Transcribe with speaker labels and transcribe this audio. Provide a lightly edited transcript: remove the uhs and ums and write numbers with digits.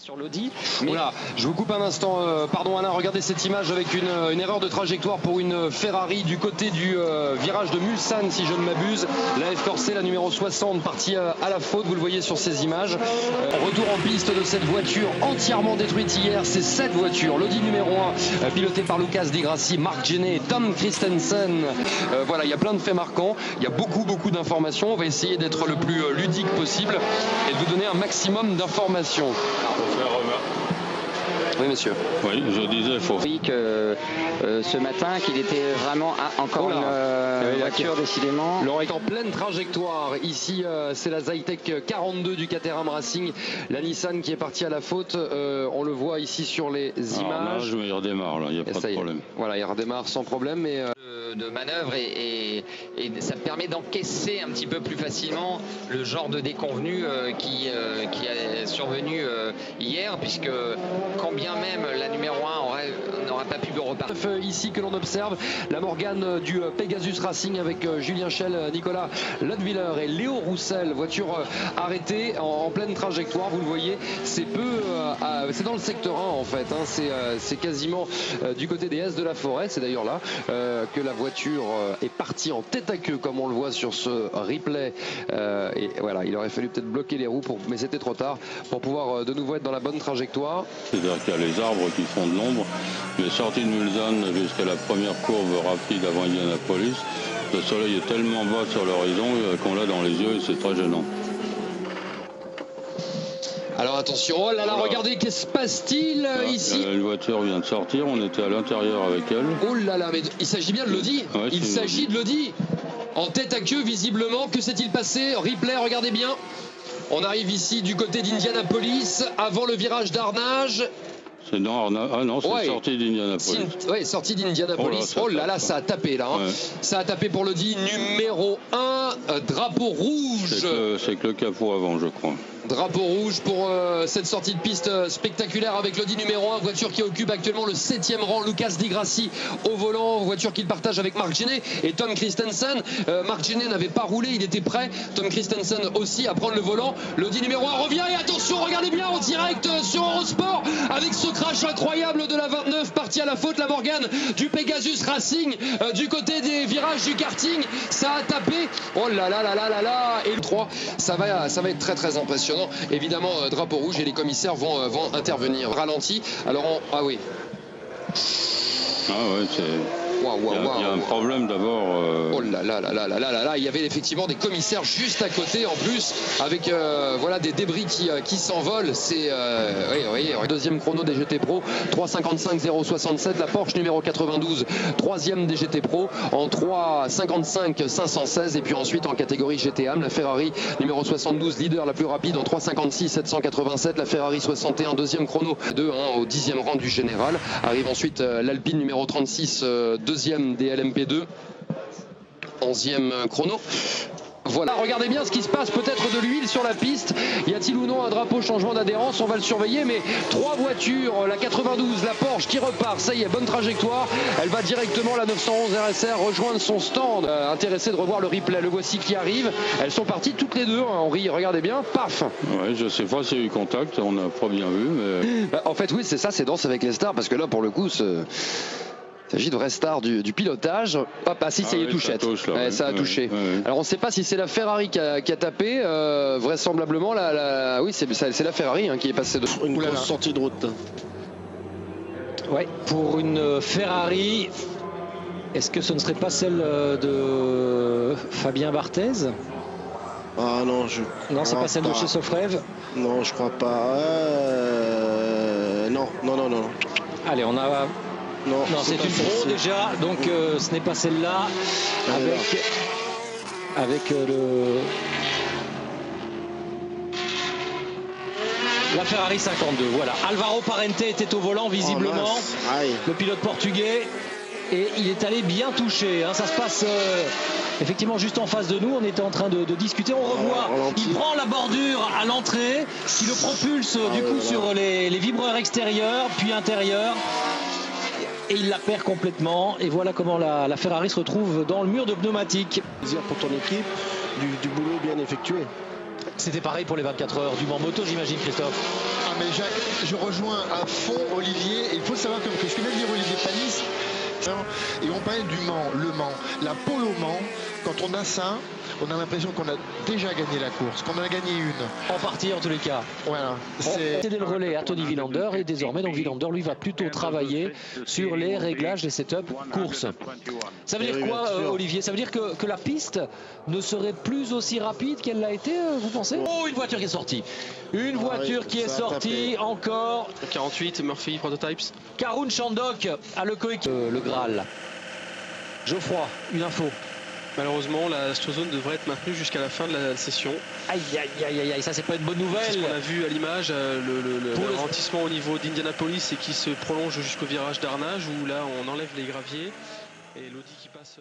Speaker 1: Sur l'Audi.
Speaker 2: Voilà, je vous coupe un instant, pardon Alain, regardez cette image avec une erreur de trajectoire pour une Ferrari du côté du virage de Mulsanne si je ne m'abuse. La F Corset, la numéro 60, partie à la faute, vous le voyez sur ces images. Retour en piste de cette voiture entièrement détruite hier, c'est cette voiture, l'Audi numéro 1, pilotée par Lucas Di Grassi, Marc Gené et Tom Christensen. Voilà, il y a plein de faits marquants, il y a beaucoup d'informations, on va essayer d'être le plus ludique possible et de vous donner un maximum d'informations. Oui, monsieur.
Speaker 3: Oui, je disais, il faut.
Speaker 1: Oui, que ce matin, qu'il était vraiment encore une voiture, décidément.
Speaker 2: L'on est en pleine trajectoire. Ici, c'est la Zytec 42 du Caterham Racing. La Nissan qui est partie à la faute. On le voit ici sur les images.
Speaker 3: Là, il redémarre, là, il n'y a pas de problème.
Speaker 2: Voilà, il redémarre sans problème. Mais
Speaker 1: de manœuvre et ça permet d'encaisser un petit peu plus facilement le genre de déconvenu qui est survenu hier, puisque quand bien même la numéro 1 n'aurait pas pu repartir.
Speaker 2: Ici que l'on observe la Morgane du Pegasus Racing avec Julien Schell, Nicolas Lodwiller et Léo Roussel, voiture arrêtée en pleine trajectoire, vous le voyez, c'est c'est dans le secteur 1 en fait, hein. C'est quasiment du côté des S de la Forêt, c'est d'ailleurs là que la voiture est partie en tête à queue comme on le voit sur ce replay, et voilà, il aurait fallu peut-être bloquer les roues mais c'était trop tard pour pouvoir de nouveau être dans la bonne trajectoire.
Speaker 3: C'est-à-dire qu'il y a les arbres qui font de l'ombre, mais sorti de Mulsanne jusqu'à la première courbe rapide avant Indianapolis, le soleil est tellement bas sur l'horizon qu'on l'a dans les yeux et c'est très gênant.
Speaker 2: Alors attention, oh là là, regardez, qu'est-ce qui se passe-t-il ici?
Speaker 3: Une voiture vient de sortir, on était à l'intérieur avec elle.
Speaker 2: Oh là là, mais il s'agit bien de l'Audi.
Speaker 3: Ouais,
Speaker 2: il s'agit de l'Audi. En tête à queue, visiblement, que s'est-il passé? Replay, regardez bien. On arrive ici du côté d'Indianapolis, avant le virage d'Arnage.
Speaker 3: C'est c'est sorti d'Indianapolis.
Speaker 2: Oui, sorti d'Indianapolis. Oh là là, ça a tapé là. Hein. Ouais. Ça a tapé pour l'Audi numéro 1, drapeau rouge.
Speaker 3: C'est que le capot avant, je crois.
Speaker 2: Drapeau rouge pour cette sortie de piste spectaculaire avec l'Audi numéro 1, voiture qui occupe actuellement le 7e rang. Lucas Di Grassi au volant, voiture qu'il partage avec Marc Gené et Tom Christensen. Marc Gené n'avait pas roulé, il était prêt. Tom Christensen aussi à prendre le volant. L'Audi numéro 1 revient et attention, regardez bien en direct sur Eurosport avec ce crash incroyable de la 29 partie à la faute. La Morgane du Pegasus Racing du côté des virages du karting. Ça a tapé. Oh là là là là là là. Et le 3, ça va être très impressionnant. Évidemment, drapeau rouge et les commissaires vont intervenir. Ralenti. Alors, ah oui.
Speaker 3: Ah ouais, c'est... Il y a un problème d'abord.
Speaker 2: Oh là là là là là là là, il y avait effectivement des commissaires juste à côté en plus avec voilà des débris qui s'envolent. C'est oui. Deuxième chrono des GT Pro 3:55.067, la Porsche numéro 92, troisième des GT Pro en 3:55.516 et puis ensuite en catégorie GT-AM la Ferrari numéro 72 leader la plus rapide en 3:56.787, la Ferrari 61 deuxième chrono 2 au 10e rang du général. Arrive ensuite l'Alpine numéro 36 deuxième des LMP2, 11e chrono. Voilà, regardez bien ce qui se passe, peut-être de l'huile sur la piste. Y a-t-il ou non un drapeau changement d'adhérence? On va le surveiller, mais trois voitures, la 92, la Porsche qui repart, ça y est, bonne trajectoire. Elle va directement, la 911 RSR, rejoindre son stand. Intéressé de revoir le replay, le voici qui arrive. Elles sont parties toutes les deux, hein, Henri, regardez bien, paf.
Speaker 3: Ouais, je sais pas s'il y a eu contact, on n'a pas bien vu, mais...
Speaker 2: En fait, oui, c'est ça, c'est Danse avec les stars, parce que là, pour le coup, il s'agit de vraie star du pilotage. Hop, ça y est, touchette. Ça a touché. Alors on ne sait pas si c'est la Ferrari qui a tapé. Vraisemblablement, oui, c'est la Ferrari qui est passée de
Speaker 4: une grosse sortie de route.
Speaker 5: Ouais, pour une Ferrari, est-ce que ce ne serait pas celle de Fabien Barthez?
Speaker 4: Ah non,
Speaker 5: non, c'est pas celle de chez Sofrev.
Speaker 4: Non, je crois pas. Non.
Speaker 5: Allez, on a. Non, c'est une Pro déjà, donc ce n'est pas celle-là avec la Ferrari 52. Voilà, Alvaro Parente était au volant visiblement, le pilote portugais, et il est allé bien toucher. Hein. Ça se passe effectivement juste en face de nous. On était en train de discuter. On revoit, il prend la bordure à l'entrée, qui le propulse du coup sur les vibreurs extérieurs puis intérieurs. Et il la perd complètement. Et voilà comment la Ferrari se retrouve dans le mur de pneumatique.
Speaker 4: Plaisir pour ton équipe, du boulot bien effectué.
Speaker 5: C'était pareil pour les 24 heures du Mans moto, j'imagine, Christophe.
Speaker 6: Ah mais Jacques, je rejoins à fond Olivier. Et il faut savoir, comme que ce que vient de dire Olivier Panis, et on parle du Mans, le Mans, la pole au Mans. Quand on a ça, on a l'impression qu'on a déjà gagné la course, qu'on en a gagné une.
Speaker 5: En partie, en tous les cas.
Speaker 6: Voilà.
Speaker 5: C'est cédé le relais à Tony Villander et désormais, donc Villander, lui, va plutôt travailler sur les réglages des setups course. Ça veut dire quoi, Olivier? Ça veut dire que la piste ne serait plus aussi rapide qu'elle l'a été, vous pensez? Oh, une voiture qui est sortie. Une voiture qui est sortie encore.
Speaker 7: 48, Murphy Prototypes.
Speaker 5: Karun Chandok a le coéquipier. Le Graal. Geoffroy, une info.
Speaker 7: Malheureusement, la Strozone devrait être maintenue jusqu'à la fin de la session.
Speaker 5: Aïe, aïe, aïe, aïe, ça c'est pas une bonne nouvelle.
Speaker 7: C'est ce qu'on a vu à l'image, le ralentissement au niveau d'Indianapolis et qui se prolonge jusqu'au virage d'Arnage où là on enlève les graviers et l'Audi qui passe